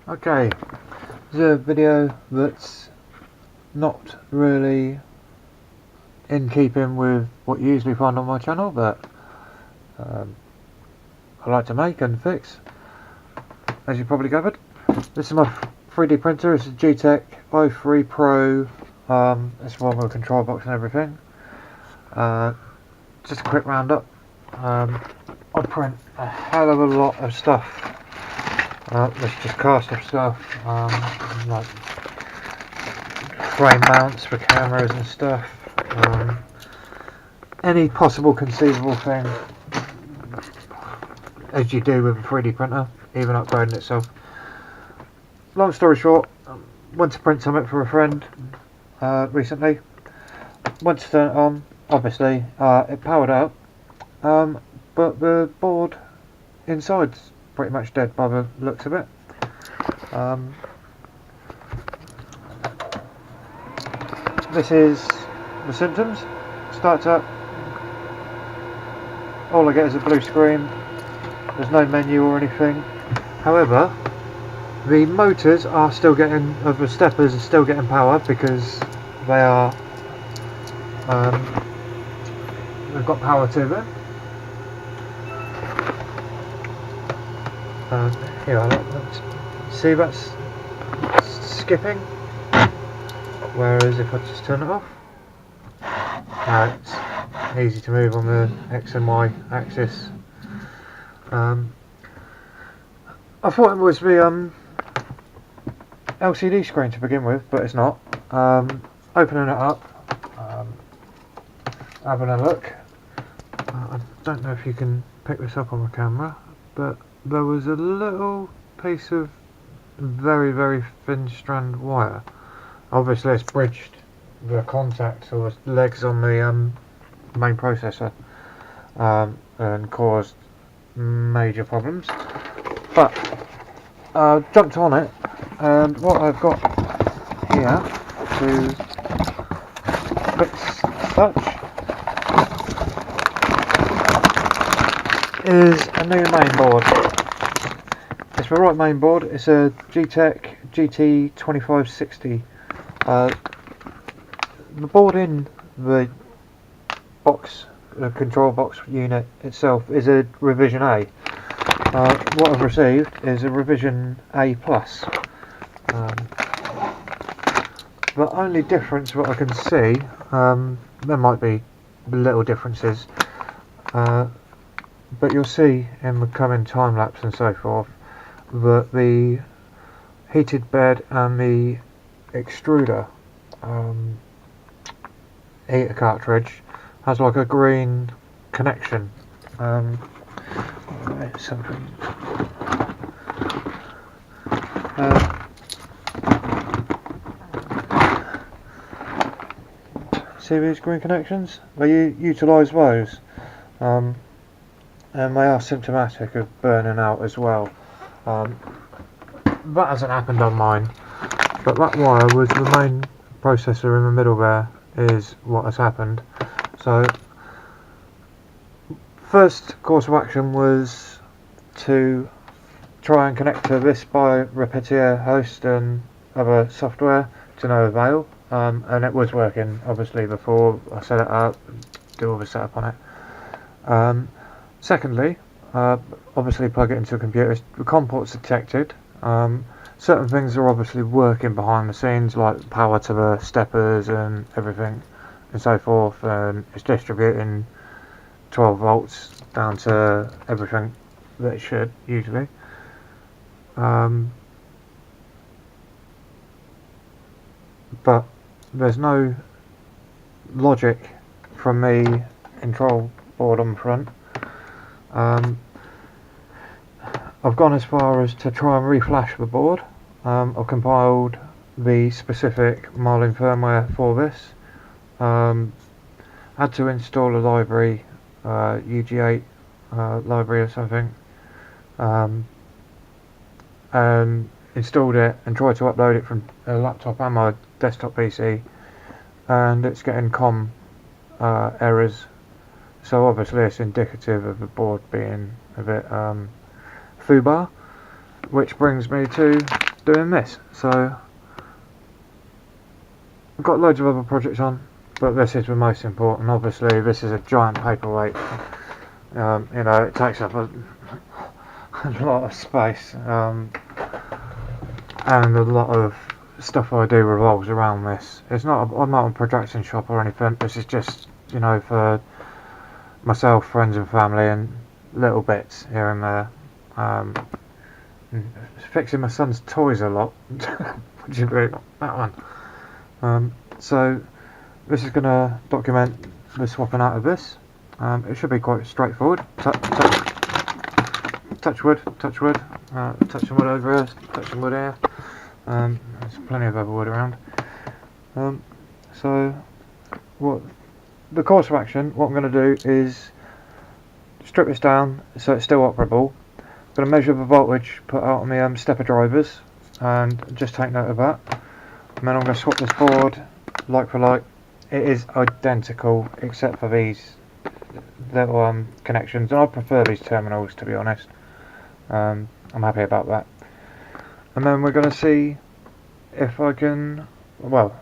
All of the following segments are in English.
Okay, this is a video that's not really in keeping with what you usually find on my channel, but I like to make and fix, as you probably gathered. This is my 3D printer. It's a Geeetech I3 Pro. It's one with a control box and everything. Just a quick roundup. I print a hell of a lot of stuff. There's just cast off stuff, like frame mounts for cameras and stuff. Any possible conceivable thing, as you do with a 3D printer, even upgrading itself. Long story short, went to print something for a friend recently. Went to turn it on, obviously it powered up, but the board inside's pretty much dead by the looks of it. This is the symptoms. Starts up, all I get is a blue screen. There's no menu or anything. However, the motors are still getting, the steppers are still getting power because they are, they've got power to them. Here, let's see, that's skipping, whereas if I just turn it off, now it's easy to move on the X and Y axis. I thought it was the LCD screen to begin with, but it's not. Opening it up, having a look. I don't know if you can pick this up on the camera, but there was a little piece of very thin strand wire. Obviously it's bridged the contacts or the legs on the main processor, and caused major problems. But I jumped on it, and what I've got here to fix such is a new main board. It's the right main board. It's a Geeetech GT2560. The board in the box, the control box unit itself, is a revision A. What I've received is a revision A+. The only difference what I can see, there might be little differences, but you'll see in the coming time lapse and so forth that the heated bed and the extruder heater cartridge has like a green connection. Something. See these green connections? They utilise those, and they are symptomatic of burning out as well. That hasn't happened on mine, but that wire was the main processor in the middle there is what has happened. So first course of action was to try and connect to this by Repetier host and other software, to no avail, and it was working obviously before I set it up, do all the setup on it. Secondly, obviously plug it into a computer. The COM port's detected. Certain things are obviously working behind the scenes, like power to the steppers and everything and so forth, and it's distributing 12 volts down to everything that it should usually. But there's no logic from the control board on the front. I've gone as far as to try and reflash the board. I've compiled the specific Marlin firmware for this. Had to install a library, UG8 library or something, and installed it and tried to upload it from a laptop and my desktop PC, and it's getting COM errors. So obviously it's indicative of the board being a bit foobar, which brings me to doing this. So I've got loads of other projects on, but this is the most important. Obviously this is a giant paperweight. You know, it takes up a lot of space, and a lot of stuff I do revolves around this. I'm not a projection shop or anything. This is just, you know, for myself, friends and family, and little bits here and there. Fixing my son's toys a lot. Would you believe that one? So this is going to document the swapping out of this. It should be quite straightforward. Touch wood, touch wood, touching wood over here, touching wood here. There's plenty of other wood around. So what the course of action, what I'm going to do is strip this down so it's still operable. I'm going to measure the voltage put out on the stepper drivers and just take note of that. And then I'm going to swap this board like for like. It is identical except for these little connections, and I prefer these terminals, to be honest. I'm happy about that. And then we're going to see if I can, well,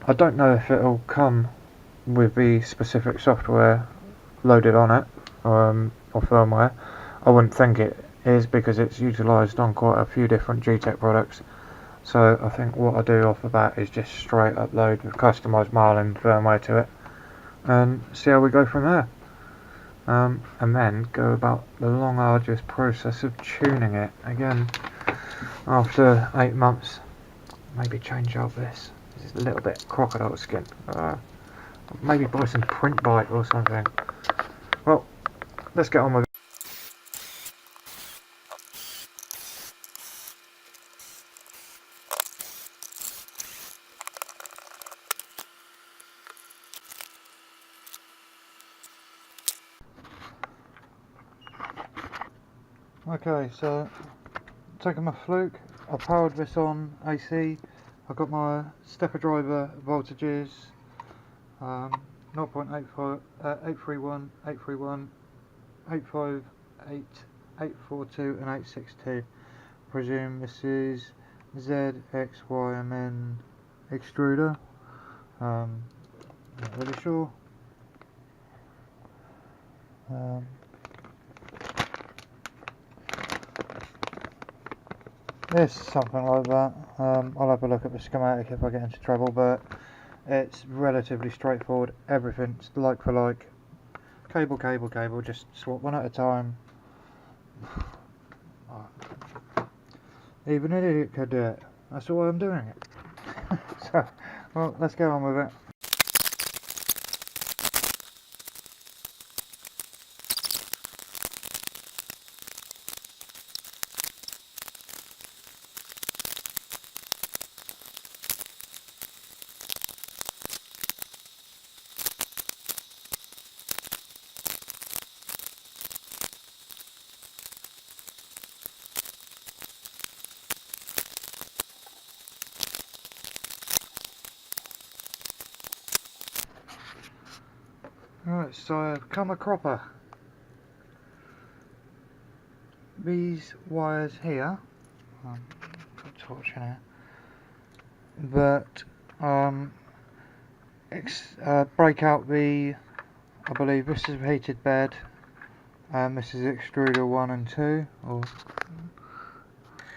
I don't know if it'll come with the specific software loaded on it, or firmware. I wouldn't think it is, because it's utilised on quite a few different Geeetech products. So I think what I do off of that is just straight upload the customised Marlin firmware to it and see how we go from there. And then go about the long arduous process of tuning it again after 8 months. Maybe change out this is a little bit crocodile skin, maybe buy some print bite or something. Well, let's get on with it. Okay, so taking my fluke, I powered this on AC. I've got my stepper driver voltages, 0.85, 831, 831, 858, 842 and 862. Presume this is Z, X, Y and then extruder. Not really sure. It's something like that. I'll have a look at the schematic if I get into trouble, but it's relatively straightforward. Everything's like for like. Cable, cable, cable, just swap one at a time. Even an idiot could do it. That's why I'm doing it. So, well, let's get on with it. Right, so I've come a cropper. These wires here, put a torch in here, but break out the, I believe this is heated bed, and this is extruder 1 and 2, or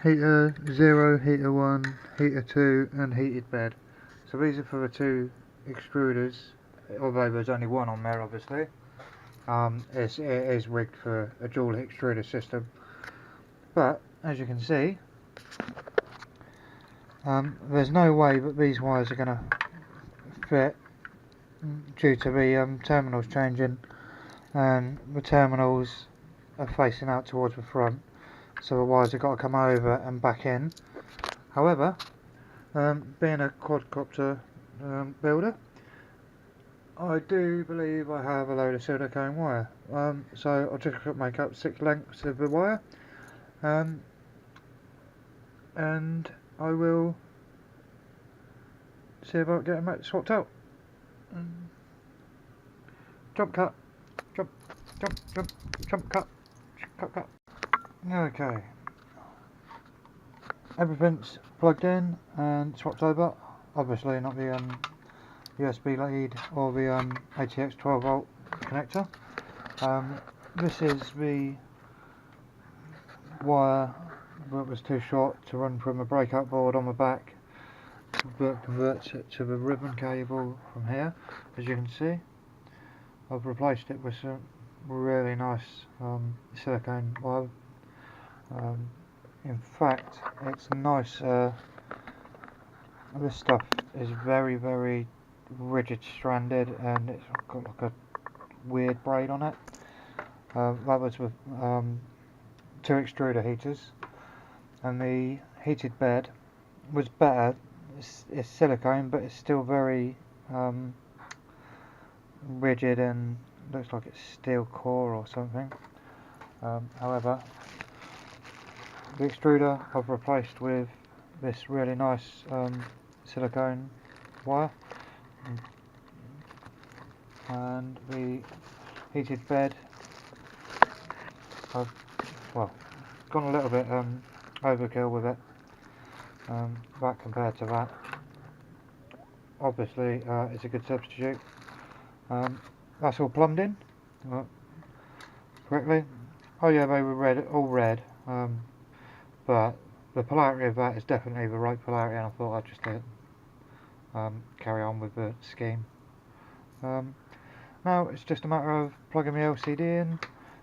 heater 0, heater 1, heater 2 and heated bed. So these are for the two extruders, although there's only one on there obviously. It is rigged for a dual extruder system, but as you can see, there's no way that these wires are going to fit due to the terminals changing, and the terminals are facing out towards the front, so the wires have got to come over and back in. However, being a quadcopter builder, I do believe I have a load of silicone wire, so I'll just make up 6 lengths of the wire, and I will see about getting that swapped out. Jump cut, jump, jump, jump, jump cut, cut, cut. Okay. everything's plugged in and swapped over. Obviously not the USB lead or the ATX 12 volt connector. This is the wire that was too short to run from a breakout board on the back, that converts it to the ribbon cable from here. As you can see, I've replaced it with some really nice silicone wire. In fact, it's nice. This stuff is very, very rigid stranded, and it's got like a weird braid on it. That was with 2 extruder heaters, and the heated bed was better. It's silicone, but it's still very rigid and looks like it's steel core or something. However, the extruder I've replaced with this really nice silicone wire, and the heated bed I've gone a little bit overkill with it, that compared to that. Obviously it's a good substitute. That's all plumbed in correctly. Oh yeah, they were all red, but the polarity of that is definitely the right polarity, and I thought I'd just carry on with the scheme. Now it's just a matter of plugging the LCD in,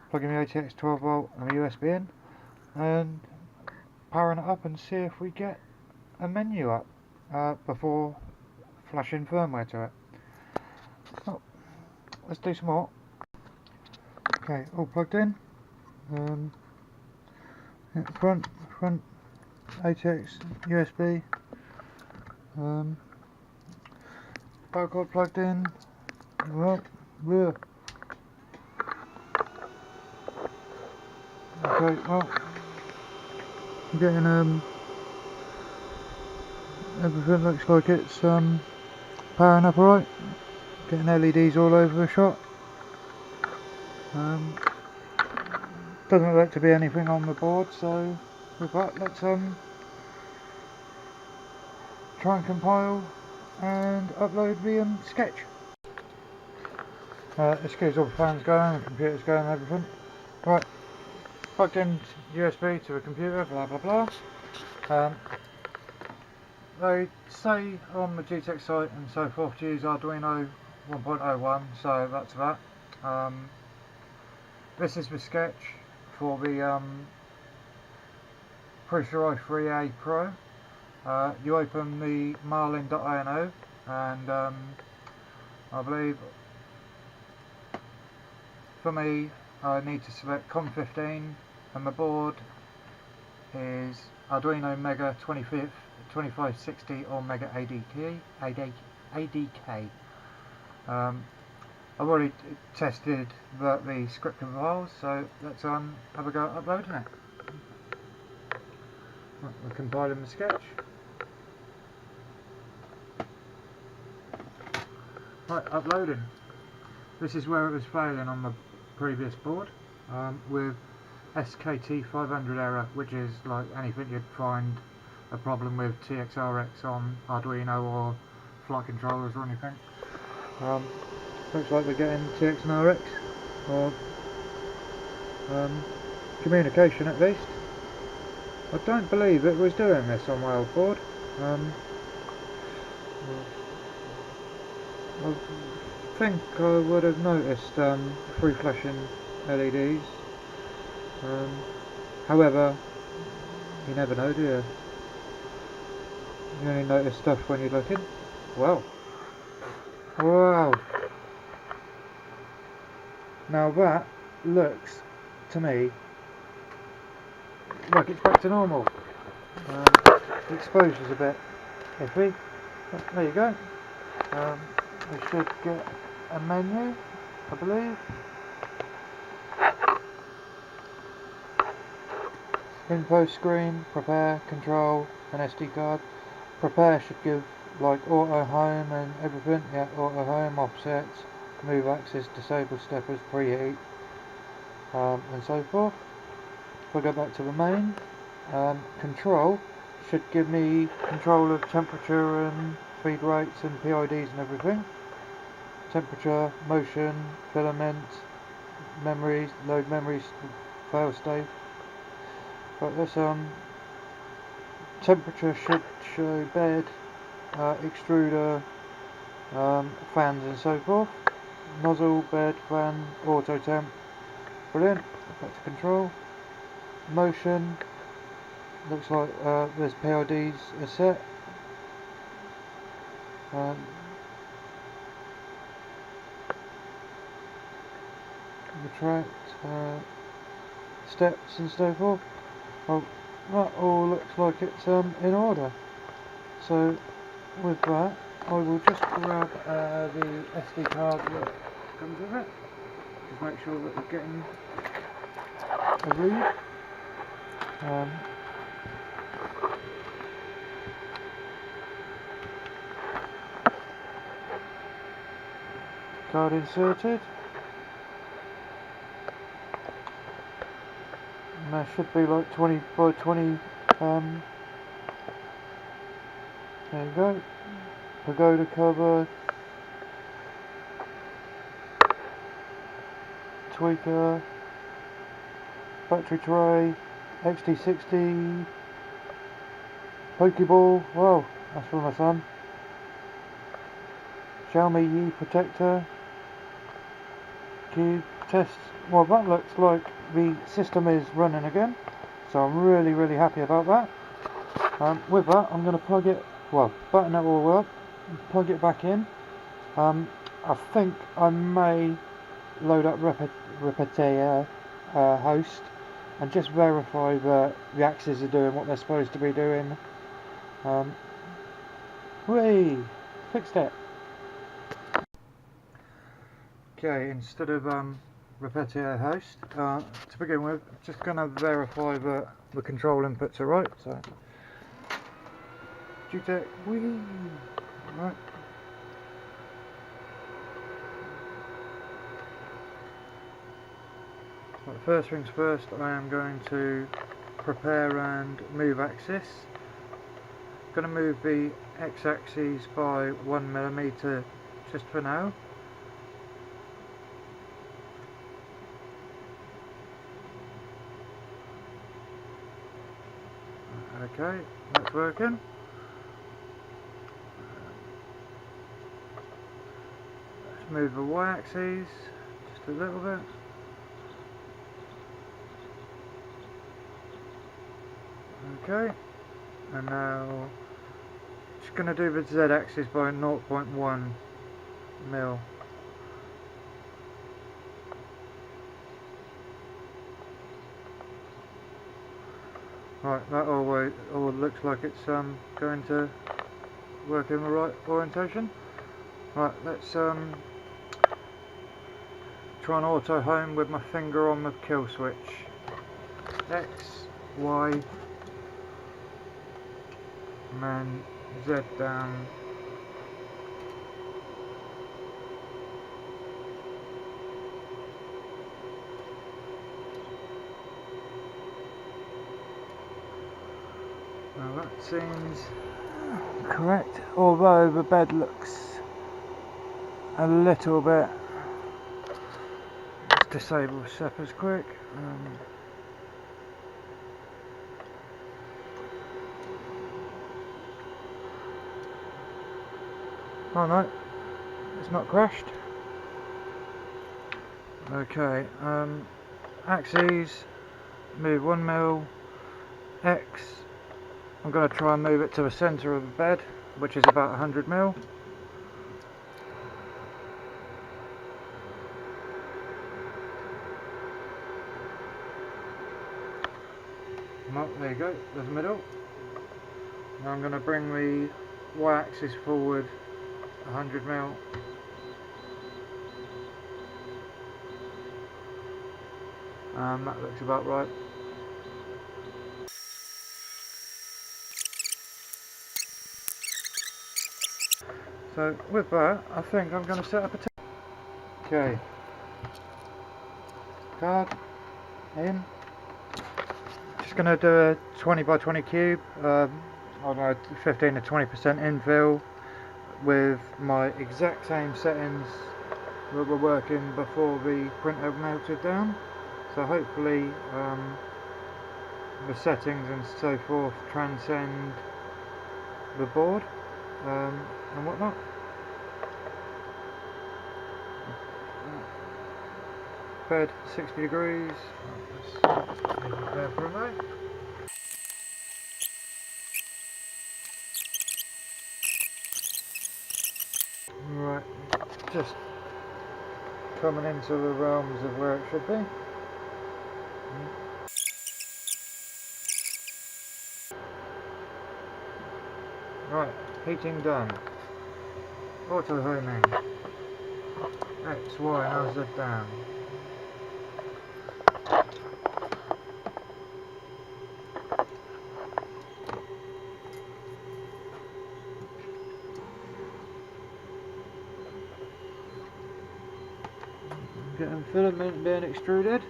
plugging the ATX 12 volt and the USB in, and powering it up and see if we get a menu up before flashing firmware to it. So, let's do some more. Okay, all plugged in. Front ATX USB. Power cord plugged in. Well, yeah. Okay, well, I'm getting everything looks like it's powering up alright. Getting LEDs all over the shot. Doesn't look like to be anything on the board, so with that, let's try and compile and upload the sketch. Excuse all the fans going, the computer's going and everything. Right, plugged in USB to a computer, blah blah blah. They say on the Geeetech site and so forth to use Arduino 1.01, so that's that. This is the sketch for the Firmware I3 Pro. You open the Marlin.ino, and I believe for me I need to select COM15, and the board is Arduino Mega 2560 or Mega ADK. I've already tested the script files, so let's have a go at uploading it. Right, we're compiling the sketch. Right, uploading. This is where it was failing on the previous board, with SKT 500 error, which is like anything you'd find a problem with TXRX on Arduino or flight controllers or anything. Looks like we're getting TX and RX, or communication at least. I don't believe it was doing this on my old board. I think I would have noticed free flashing LEDs. However, you never know, do you? You only notice stuff when you're looking. Wow. Now that looks to me like it's back to normal. The exposure's a bit iffy, but there you go. We should get a menu, I believe. Info screen, prepare, control, and SD card. Prepare should give like auto home and everything. Yeah, auto home, offsets, move axis, disable steppers, preheat, and so forth. If I go back to the main, control should give me control of temperature and feed rates and PIDs and everything. Temperature, motion, filament, memories, load memories, fail state. But this temperature should show bed, extruder, fans and so forth. Nozzle, bed, fan, auto temp. Brilliant. Back to control. Motion. Looks like there's PIDs are set. Retract. Steps and so forth. Well, that all looks like it's in order. So with that, I will just grab the SD card that comes with it. Just make sure that we're getting a read. Card inserted. And there should be like 20 by 20. There you go. Pagoda cover. Tweaker. Battery tray. XT60. Pokeball. Wow, that's for my son. Xiaomi Yi protector. Cube test. Well, that looks like the system is running again, so I'm really happy about that. With that, I'm going to plug it, well, button it all up, plug it back in. I think I may load up Repetia host and just verify that the axes are doing what they're supposed to be doing. Whee! Fixed it. Okay, instead of Repetia host, to begin with, I'm just going to verify that the control inputs are right. So, Geeetech, whee! Right. Right, first things first, I am going to prepare and move axis. I'm going to move the x-axis by 1mm just for now. Okay, that's working. Let's move the y-axis just a little bit. Okay, and now just going to do the z-axis by 0.1 mil. Right, that all looks like it's going to work in the right orientation. Right, let's try and auto home with my finger on the kill switch. X, Y, and then Z down. Now that seems correct, although the bed looks a little bit. Let's disable the steppers quick. Oh no, it's not crashed. Okay, axes, move 1 mil, X. I'm going to try and move it to the centre of the bed, which is about 100 mil. Well, there you go, there's the middle. Now I'm going to bring the y-axis forward 100 mil. That looks about right. So with that, I think I'm going to set up a okay. Card in. Just going to do a 20 by 20 cube. I don't know, 15 to 20% infill with my exact same settings that were working before the printer melted down. So hopefully the settings and so forth transcend the board and whatnot. Bed 60 degrees. Let's leave it there for a moment. Right, just coming into the realms of where it should be. Right, heating done. Auto homing. X, Y, and Z down. Getting filament being extruded.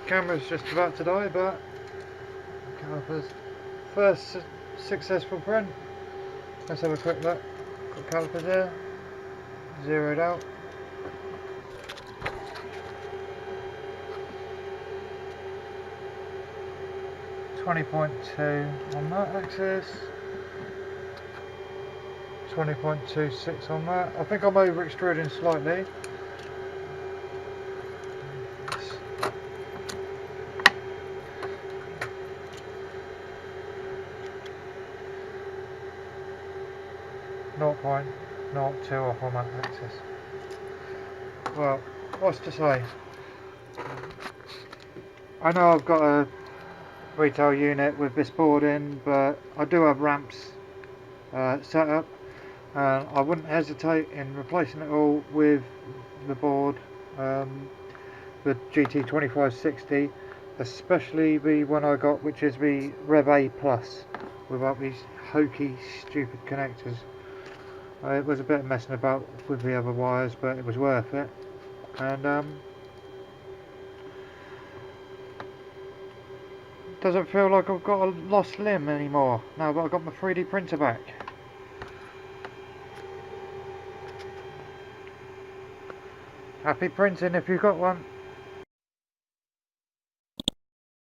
Camera's just about to die, but calipers. First successful print. Let's have a quick look. Got calipers here. Zeroed out. .2 on that axis. 20.26 on that. I think I'm over extruding slightly. 0.02 off on that axis. Well, what's to say? I know I've got a retail unit with this board in, but I do have ramps set up, and I wouldn't hesitate in replacing it all with the board, the GT2560, especially the one I got, which is the Rev A Plus, without these hokey stupid connectors. It was a bit messing about with the other wires, but it was worth it. And doesn't feel like I've got a lost limb anymore now that I've got my 3D printer back. Happy printing if you've got one.